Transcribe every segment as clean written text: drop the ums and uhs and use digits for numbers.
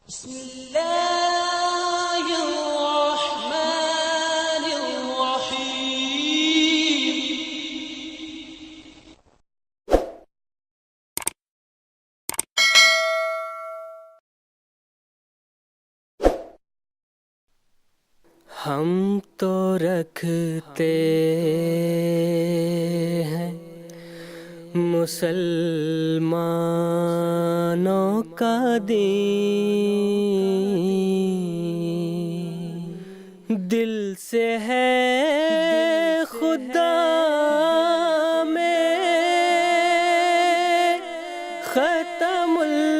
بسم اللہ الرحمن الرحیم۔ ہم تو رکھتے ہیں مسلمانوں کا دین، دل سے ہے خدا میں ختم المرسلین،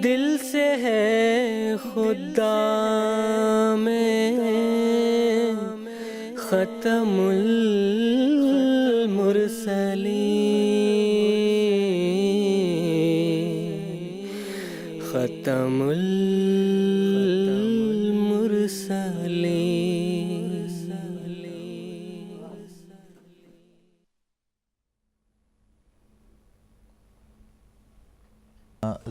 دل سے ہے خدا میں ختم المرسلین، ختم المرسلین۔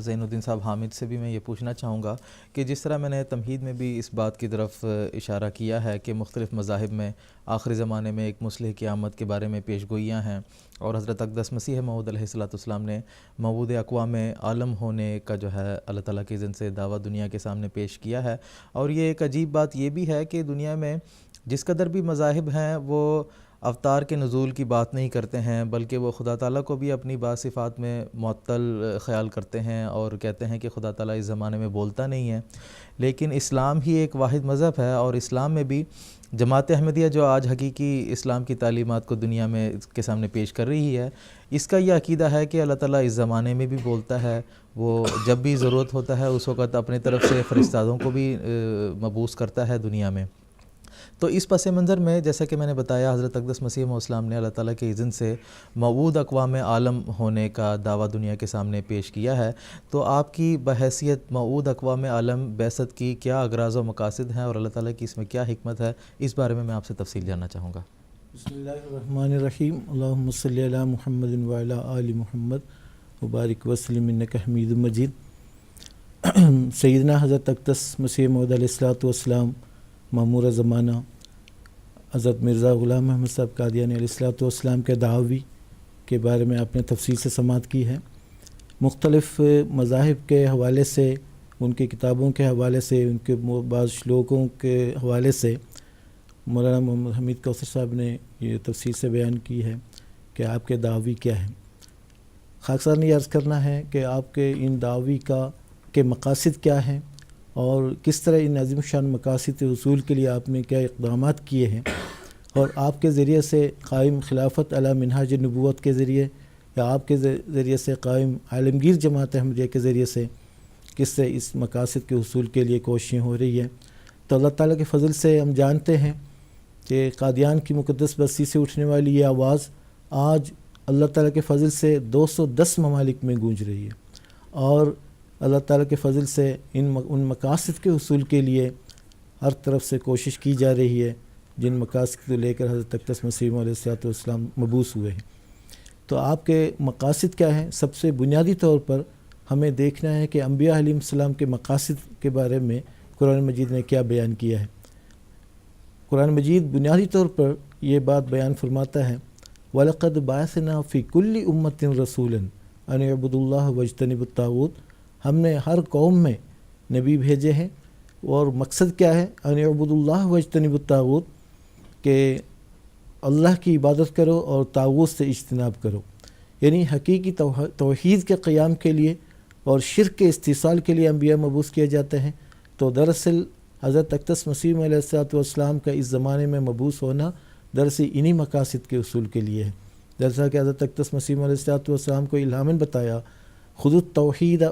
زین الدین صاحب حامد سے بھی میں یہ پوچھنا چاہوں گا کہ جس طرح میں نے تمہید میں بھی اس بات کی طرف اشارہ کیا ہے کہ مختلف مذاہب میں آخری زمانے میں ایک مصلح قیامت کے بارے میں پیش گوئیاں ہیں، اور حضرت اقدس مسیح موعود علیہ السلام نے موعود اقوام عالم ہونے کا جو ہے اللہ تعالیٰ کے اذن سے دعویٰ دنیا کے سامنے پیش کیا ہے۔ اور یہ ایک عجیب بات یہ بھی ہے کہ دنیا میں جس قدر بھی مذاہب ہیں وہ اوتار کے نزول کی بات نہیں کرتے ہیں، بلکہ وہ خدا تعالیٰ کو بھی اپنی بعض صفات میں معطل خیال کرتے ہیں اور کہتے ہیں کہ خدا تعالیٰ اس زمانے میں بولتا نہیں ہے۔ لیکن اسلام ہی ایک واحد مذہب ہے، اور اسلام میں بھی جماعت احمدیہ جو آج حقیقی اسلام کی تعلیمات کو دنیا میں کے سامنے پیش کر رہی ہے، اس کا یہ عقیدہ ہے کہ اللہ تعالیٰ اس زمانے میں بھی بولتا ہے، وہ جب بھی ضرورت ہوتا ہے اس وقت اپنے طرف سے فرشتادوں کو بھی مبعوث کرتا ہے دنیا میں۔ تو اس پس منظر میں جیسا کہ میں نے بتایا، حضرت اقدس مسیح موعود السلام نے اللہ تعالیٰ کے اذن سے موعود اقوام عالم ہونے کا دعویٰ دنیا کے سامنے پیش کیا ہے۔ تو آپ کی بحیثیت موعود اقوام عالم بعثت کی کیا اغراض و مقاصد ہیں، اور اللہ تعالیٰ کی اس میں کیا حکمت ہے، اس بارے میں آپ سے تفصیل جاننا چاہوں گا۔ بسم اللہ الرحمن الرحیم۔ اللہم صلی علی محمد وعلی آل محمد وبارک وسلم انک حمید مجید۔ سیدنا حضرت اقدس مسیح موعود علیہ السلام معمور زمانہ حضرت مرزا غلام احمد صاحب قادیانی علیہ السلام کے دعوی کے بارے میں آپ نے تفصیل سے سماعت کی ہے۔ مختلف مذاہب کے حوالے سے، ان کی کتابوں کے حوالے سے، ان کے بعض شلوکوں کے حوالے سے مولانا محمد حمید کوثر صاحب نے یہ تفصیل سے بیان کی ہے کہ آپ کے دعوی کیا ہیں۔ خاکسار نے عرض کرنا ہے کہ آپ کے ان دعوی کے مقاصد کیا ہیں، اور کس طرح ان عظیم شان مقاصد کے حصول کے لیے آپ نے کیا اقدامات کیے ہیں، اور آپ کے ذریعے سے قائم خلافت علی منہاج نبوت کے ذریعے، یا آپ کے ذریعے سے قائم عالمگیر جماعت احمدیہ کے ذریعے سے کس سے اس مقاصد کے حصول کے لیے کوششیں ہو رہی ہیں۔ تو اللہ تعالیٰ کے فضل سے ہم جانتے ہیں کہ قادیان کی مقدس بستی سے اٹھنے والی یہ آواز آج اللہ تعالیٰ کے فضل سے 210 ممالک میں گونج رہی ہے، اور اللہ تعالیٰ کے فضل سے ان مقاصد کے حصول کے لیے ہر طرف سے کوشش کی جا رہی ہے، جن مقاصد کو لے کر حضرت اقدس مسیح علیہ السلام مبعوث ہوئے ہیں۔ تو آپ کے مقاصد کیا ہیں؟ سب سے بنیادی طور پر ہمیں دیکھنا ہے کہ انبیاء علیہ السلام کے مقاصد کے بارے میں قرآن مجید نے کیا بیان کیا ہے۔ قرآن مجید بنیادی طور پر یہ بات بیان فرماتا ہے، وَلَقَدْ بَعَثْنَا فِي كُلِّ أُمَّةٍ رَسُولًا أَنِ اعْبُدُوا اللَّهَ وَاجْتَنِبُوا الطَّاغُوتَ۔ ہم نے ہر قوم میں نبی بھیجے ہیں، اور مقصد کیا ہے؟ ان اعبدوا اللہ واجتنبوا الطاغوت، کہ اللہ کی عبادت کرو اور طاغوت سے اجتناب کرو، یعنی حقیقی توحید کے قیام کے لیے اور شرک کے استحصال کے لیے انبیاء مبعوث کیے جاتے ہیں۔ تو دراصل حضرت اقدس مسیح علیہ السلام کا اس زمانے میں مبعوث ہونا دراصل انہی مقاصد کے حصول کے لیے ہے۔ جیسا کہ حضرت اقدس مسیح علیہ السلام کو الہاماً بتایا، خود التوحید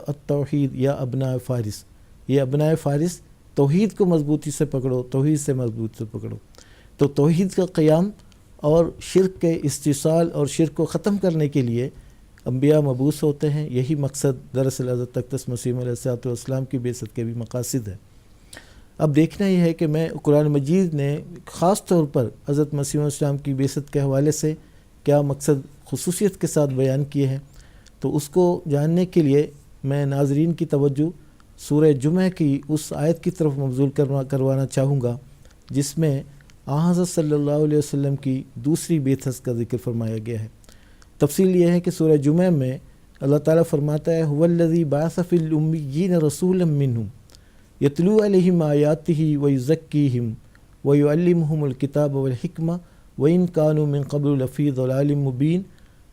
یا ابناء فارس، یہ ابناء فارس توحید کو مضبوطی سے پکڑو، توحید سے مضبوط سے پکڑو۔ تو توحید کا قیام اور شرک کے استحصال اور شرک کو ختم کرنے کے لیے انبیاء مبعوث ہوتے ہیں۔ یہی مقصد دراصل حضرت اقدس مسیح علیہ السلام کی بعثت کے بھی مقاصد ہے۔ اب دیکھنا یہ ہے کہ میں قرآن مجید نے خاص طور پر حضرت مسیح علیہ السلام کی بعثت کے حوالے سے کیا مقصد خصوصیت کے ساتھ بیان کیے ہیں، تو اس کو جاننے کے لیے میں ناظرین کی توجہ سورہ جمعہ کی اس آیت کی طرف مبذول کروانا چاہوں گا جس میں حضرت صلی اللہ علیہ وسلم کی دوسری بعثت کا ذکر فرمایا گیا ہے۔ تفصیل یہ ہے کہ سورہ جمعہ میں اللہ تعالیٰ فرماتا ہے هو الذی بعث فی الامیین رسولا منہم یتلو علیہم آیاتہ ویزکیہم ویعلمہم الکتاب والحکمہ وإن كانوا من قبل لفی ضلال مبین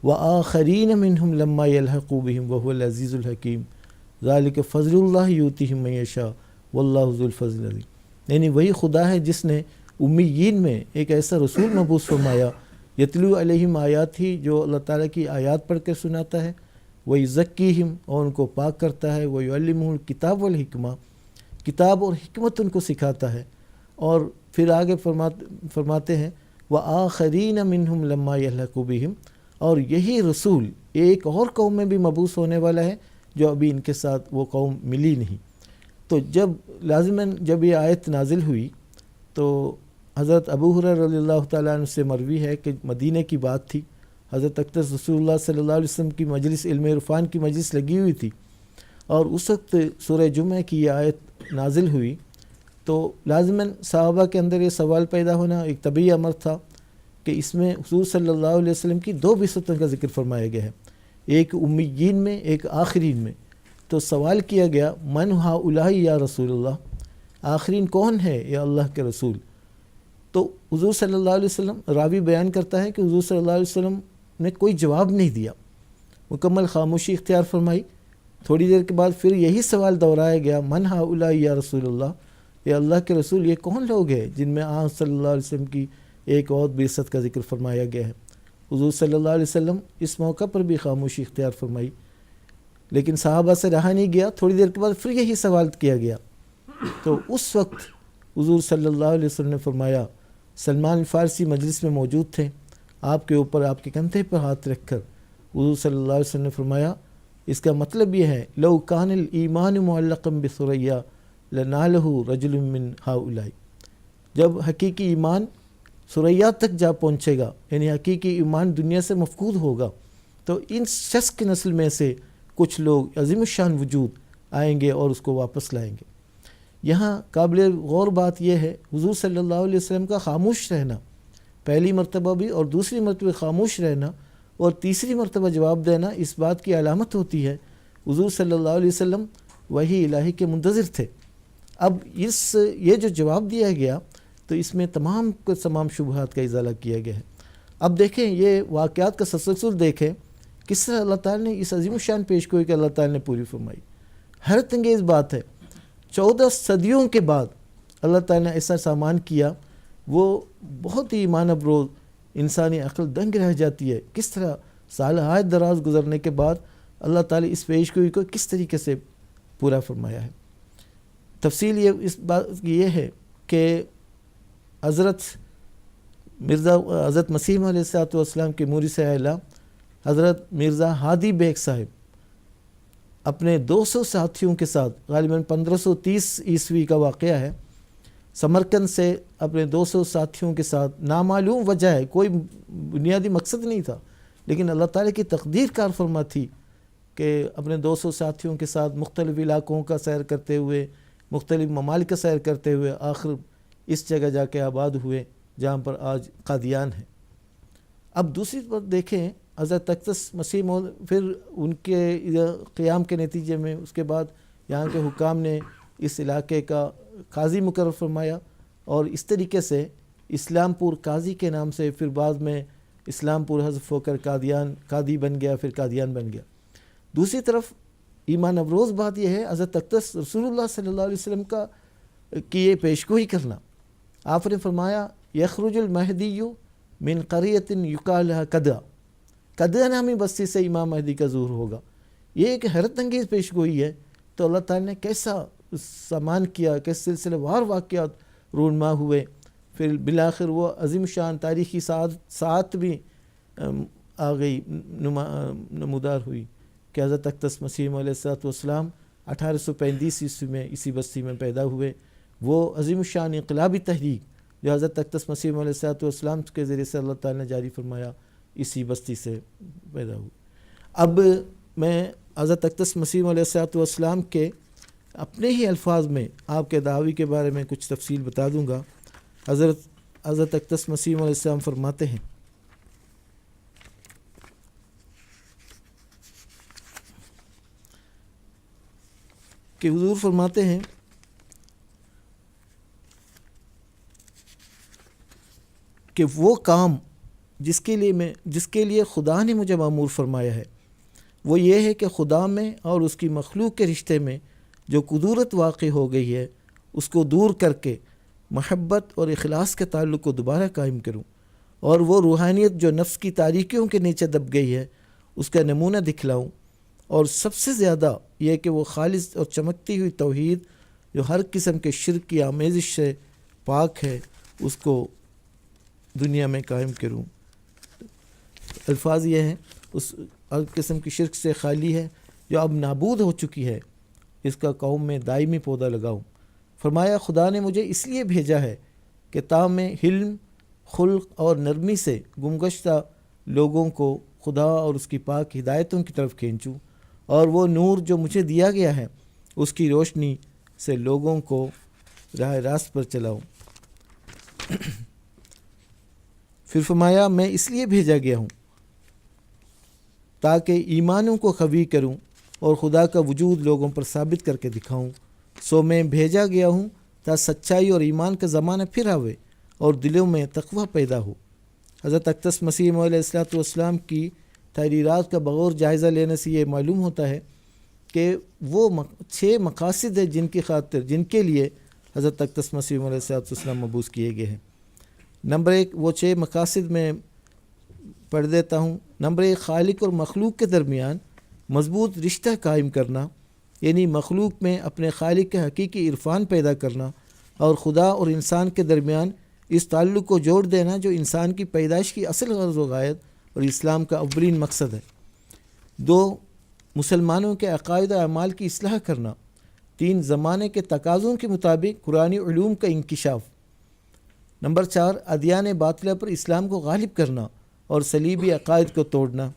وآخرین منہم لما یلحقوا بہم وهو العزیز الحکیم ذالک فضل اللہ یؤتیہ من یشاء واللہ ذو الفضل العظیم۔ یعنی وہی خدا ہے جس نے امیین میں ایک ایسا رسول مبعوث فرمایا، یتلو علیہم آیات ہی، جو اللہ تعالیٰ کی آیات پڑھ کر سناتا ہے، ویزکیہم، اور ان کو پاک کرتا ہے، ویعلمہم الکتاب والحکمہ، کتاب اور حکمت ان کو سکھاتا ہے، اور پھر آگے فرماتے ہیں وآخرین منہم لما یلحقوا بہم، اور یہی رسول ایک اور قوم میں بھی مبعوث ہونے والا ہے جو ابھی ان کے ساتھ وہ قوم ملی نہیں۔ تو جب لازماً جب یہ آیت نازل ہوئی تو حضرت ابو ہریرہ رضی اللہ تعالیٰ عنہ سے مروی ہے کہ مدینہ کی بات تھی، حضرت اقدس رسول اللہ صلی اللہ علیہ وسلم کی مجلس علم عرفان کی مجلس لگی ہوئی تھی، اور اس وقت سورہ جمعہ کی یہ آیت نازل ہوئی تو لازماً صحابہ کے اندر یہ سوال پیدا ہونا ایک طبیعی امر تھا کہ اس میں حضور صلی اللہ علیہ وسلم کی دو بعثتوں کا ذکر فرمایا گیا ہے، ایک امیین میں ایک آخرین میں۔ تو سوال کیا گیا من ہؤلاء یا رسول اللہ، آخرین کون ہے یا اللہ کے رسول؟ تو حضور صلی اللہ علیہ وسلم، راوی بیان کرتا ہے کہ حضور صلی اللہ علیہ وسلم نے کوئی جواب نہیں دیا، مکمل خاموشی اختیار فرمائی۔ تھوڑی دیر کے بعد پھر یہی سوال دہرایا گیا من ہؤلاء یا رسول اللہ، یا اللہ کے رسول یہ کون لوگ ہیں جن میں آن صلی اللہ علیہ وسلم کی ایک اور بعثت کا ذکر فرمایا گیا ہے؟ حضور صلی اللہ علیہ وسلم اس موقع پر بھی خاموشی اختیار فرمائی، لیکن صحابہ سے رہا نہیں گیا، تھوڑی دیر کے بعد پھر یہی سوال کیا گیا۔ تو اس وقت حضور صلی اللہ علیہ وسلم نے فرمایا، سلمان الفارسی مجلس میں موجود تھے، آپ کے اوپر آپ کے کندھے پر ہاتھ رکھ کر حضور صلی اللہ علیہ وسلم نے فرمایا اس کا مطلب یہ ہے لو کان الایمان معلقا بثریا لنالہ رجل من ہؤلاء، جب حقیقی ایمان ثریا تک جا پہنچے گا، یعنی حقیقی ایمان دنیا سے مفقود ہوگا، تو ان شخص کی نسل میں سے کچھ لوگ عظیم الشان وجود آئیں گے اور اس کو واپس لائیں گے۔ یہاں قابل غور بات یہ ہے حضور صلی اللہ علیہ وسلم کا خاموش رہنا، پہلی مرتبہ بھی اور دوسری مرتبہ خاموش رہنا اور تیسری مرتبہ جواب دینا اس بات کی علامت ہوتی ہے حضور صلی اللہ علیہ وسلم وحی الہی کے منتظر تھے۔ اب یہ جو جواب دیا گیا تو اس میں تمام شبہات کا ازالہ کیا گیا ہے۔ اب دیکھیں یہ واقعات کا تسلسل دیکھیں کس طرح اللہ تعالیٰ نے اس عظیم الشان پیشگوئی کہ اللہ تعالیٰ نے پوری فرمائی۔ حیرت انگیز بات ہے، 14 صدیوں کے بعد اللہ تعالیٰ نے ایسا سامان کیا، وہ بہت ہی ایمان افروز، انسانی عقل دنگ رہ جاتی ہے، کس طرح سالہائے دراز گزرنے کے بعد اللہ تعالیٰ اس پیشگوئی کو کس طریقے سے پورا فرمایا ہے۔ تفصیل اس بات کی یہ ہے کہ حضرت مسیح علیہ السلام کے مورث اعلیٰ حضرت مرزا ہادی بیگ صاحب اپنے 200 ساتھیوں کے ساتھ، غالباً 1530 عیسوی کا واقعہ ہے، سمرقند سے اپنے 200 ساتھیوں کے ساتھ، نامعلوم وجہ ہے، کوئی بنیادی مقصد نہیں تھا، لیکن اللہ تعالیٰ کی تقدیر کار فرما تھی کہ اپنے 200 ساتھیوں کے ساتھ مختلف علاقوں کا سیر کرتے ہوئے، مختلف ممالک کا سیر کرتے ہوئے آخر اس جگہ جا کے آباد ہوئے جہاں پر آج قادیان ہے۔ اب دوسری طرف دیکھیں حضرت اقدس مسیح موعود، پھر ان کے قیام کے نتیجے میں اس کے بعد یہاں کے حکام نے اس علاقے کا قاضی مقرر فرمایا، اور اس طریقے سے اسلام پور قاضی کے نام سے پھر بعد میں اسلام پور حذف ہو کر قادی بن گیا، پھر قادیان بن گیا۔ دوسری طرف ایمان افروز بات یہ ہے حضرت اقدس رسول اللہ صلی اللہ علیہ وسلم کی یہ پیشگوئی کرنا۔ آپ نے فرمایا یخرج المہدی من قریۃ یقال لها قدہ، قدہ نامی بستی سے امام مہدی کا ظہور ہوگا۔ یہ ایک حیرت انگیز پیشگوئی ہے۔ تو اللہ تعالیٰ نے کیسا سامان کیا، کیسے سلسلہ وار واقعات رونما ہوئے، پھر بالآخر وہ عظیم شان تاریخی ساعت بھی آ گئی، نمودار ہوئی کہ حضرت اقدس مسیح علیہ السلام 1835 عیسوی میں اسی بستی میں پیدا ہوئے، وہ عظیم الشان انقلابی تحریک جو حضرت اقدس مسیح علیہ الصلوۃ والسلام کے ذریعے سے اللہ تعالیٰ نے جاری فرمایا اسی بستی سے پیدا ہوئی۔ اب میں حضرت اقدس مسیح علیہ الصلوۃ والسلام کے اپنے ہی الفاظ میں آپ کے دعوی کے بارے میں کچھ تفصیل بتا دوں گا۔ حضرت اقدس مسیح علیہ السلام فرماتے ہیں کہ حضور فرماتے ہیں کہ وہ کام جس کے لیے خدا نے مجھے مأمور فرمایا ہے وہ یہ ہے کہ خدا میں اور اس کی مخلوق کے رشتے میں جو کدورت واقع ہو گئی ہے اس کو دور کر کے محبت اور اخلاص کے تعلق کو دوبارہ قائم کروں، اور وہ روحانیت جو نفس کی تاریکیوں کے نیچے دب گئی ہے اس کا نمونہ دکھلاؤں، اور سب سے زیادہ یہ کہ وہ خالص اور چمکتی ہوئی توحید جو ہر قسم کے شرک کی آمیزش سے پاک ہے اس کو دنیا میں قائم کروں۔ الفاظ یہ ہیں اس ہر قسم کی شرک سے خالی ہے جو اب نابود ہو چکی ہے، اس کا قوم میں دائمی پودا لگاؤں۔ فرمایا خدا نے مجھے اس لیے بھیجا ہے کہ تا میں حلم، خلق اور نرمی سے گمگشتہ لوگوں کو خدا اور اس کی پاک ہدایتوں کی طرف کھینچوں، اور وہ نور جو مجھے دیا گیا ہے اس کی روشنی سے لوگوں کو راہ راست پر چلاؤں۔ پھر فرمایا میں اس لیے بھیجا گیا ہوں تاکہ ایمانوں کو قوی کروں اور خدا کا وجود لوگوں پر ثابت کر کے دکھاؤں۔ سو میں بھیجا گیا ہوں تا سچائی اور ایمان کا زمانہ پھر آوے اور دلوں میں تقوی پیدا ہو۔ حضرت اقدس مسیح علیہ الصلوۃ والسلام کی تحریرات کا بغور جائزہ لینے سے یہ معلوم ہوتا ہے کہ وہ 6 مقاصد ہیں جن کے لیے حضرت اقدس مسیح علیہ الصلوۃ والسلام مبعوث کیے گئے ہیں۔ نمبر 1 وہ 6 مقاصد میں پڑھ دیتا ہوں۔ نمبر 1 خالق اور مخلوق کے درمیان مضبوط رشتہ قائم کرنا، یعنی مخلوق میں اپنے خالق کے حقیقی عرفان پیدا کرنا اور خدا اور انسان کے درمیان اس تعلق کو جوڑ دینا جو انسان کی پیدائش کی اصل غرض و غایت اور اسلام کا اولین مقصد ہے۔ 2 مسلمانوں کے عقائد و اعمال کی اصلاح کرنا۔ 3 زمانے کے تقاضوں کے مطابق قرآنی علوم کا انکشاف۔ نمبر 4 ادیان باطلہ پر اسلام کو غالب کرنا اور صلیبی عقائد کو توڑنا۔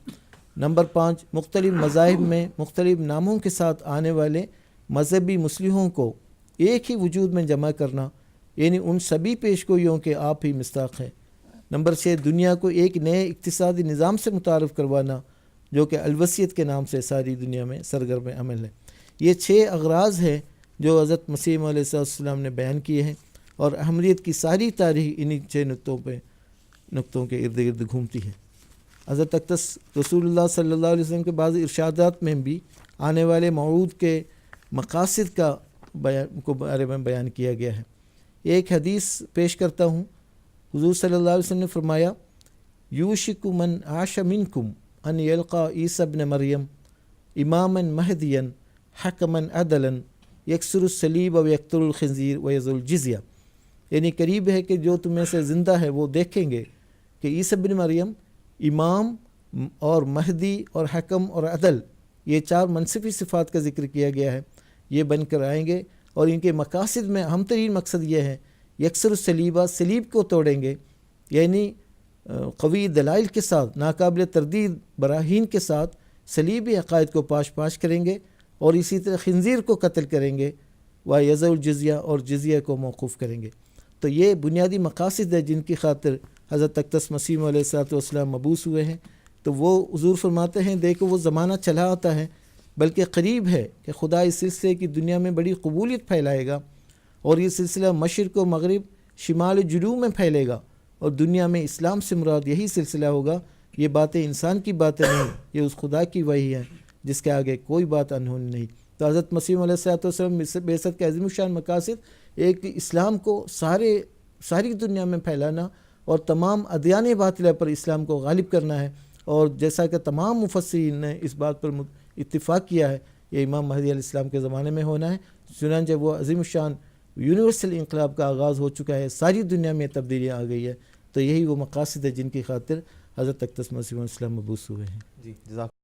نمبر 5 مختلف مذاہب میں مختلف ناموں کے ساتھ آنے والے مذہبی مصلحوں کو ایک ہی وجود میں جمع کرنا، یعنی ان سبھی پیشگوئیوں کے آپ ہی مصداق ہیں۔ نمبر 6 دنیا کو ایک نئے اقتصادی نظام سے متعارف کروانا جو کہ الوسیت کے نام سے ساری دنیا میں سرگرم عمل ہے۔ یہ 6 اغراض ہیں جو حضرت مسیح علیہ السلام نے بیان کیے ہیں، اور احمدیت کی ساری تاریخ انہی 6 نقطوں کے ارد گرد گھومتی ہے۔ حضرت اقدس رسول اللہ صلی اللہ علیہ وسلم کے بعض ارشادات میں بھی آنے والے موعود کے مقاصد کو بارے میں بیان کیا گیا ہے۔ ایک حدیث پیش کرتا ہوں۔ حضور صلی اللہ علیہ وسلم نے فرمایا یوشک من عاش منکم ان یلقا عیسی ابن مریم اماما مہدیا حکما عدلا یکسر الصلیب و یقتل الخنزیر و یذل الجزیہ، یعنی قریب ہے کہ جو تمہیں سے زندہ ہے وہ دیکھیں گے کہ عیسی ابن مریم امام اور مہدی اور حکم اور عدل، یہ 4 منصفی صفات کا ذکر کیا گیا ہے، یہ بن کر آئیں گے، اور ان کے مقاصد میں اہم ترین مقصد یہ ہے یکسر الصلیبہ، صلیب کو توڑیں گے، یعنی قوی دلائل کے ساتھ، ناقابل تردید براہین کے ساتھ صلیبی عقائد کو پاش کریں گے، اور اسی طرح خنزیر کو قتل کریں گے، و یذل الجزیہ، اور جزیہ کو موقوف کریں گے۔ تو یہ بنیادی مقاصد ہے جن کی خاطر حضرت اقدس مسیح علیہ الصلوۃ والسلام مبعوث ہوئے ہیں۔ تو وہ حضور فرماتے ہیں دیکھو وہ زمانہ چلا آتا ہے بلکہ قریب ہے کہ خدا اس سلسلے کی دنیا میں بڑی قبولیت پھیلائے گا، اور یہ سلسلہ مشرق و مغرب، شمال و جنوب میں پھیلے گا، اور دنیا میں اسلام سے مراد یہی سلسلہ ہوگا۔ یہ باتیں انسان کی باتیں نہیں، یہ اس خدا کی وحی ہے جس کے آگے کوئی بات انہونی نہیں۔ تو حضرت مسیح علیہ الصلوۃ والسلام بعثت کے عظیم الشان مقاصد ایک اسلام کو ساری دنیا میں پھیلانا اور تمام ادیان باطلہ پر اسلام کو غالب کرنا ہے، اور جیسا کہ تمام مفسرین نے اس بات پر اتفاق کیا ہے یہ امام مہدی علیہ السلام کے زمانے میں ہونا ہے۔ چنانچہ وہ عظیم الشان یونیورسل انقلاب کا آغاز ہو چکا ہے، ساری دنیا میں تبدیلیاں آ گئی ہے۔ تو یہی وہ مقاصد ہے جن کی خاطر حضرت اقدس مسیح علیہ السلام مبعوث ہوئے ہیں۔ جی جزاک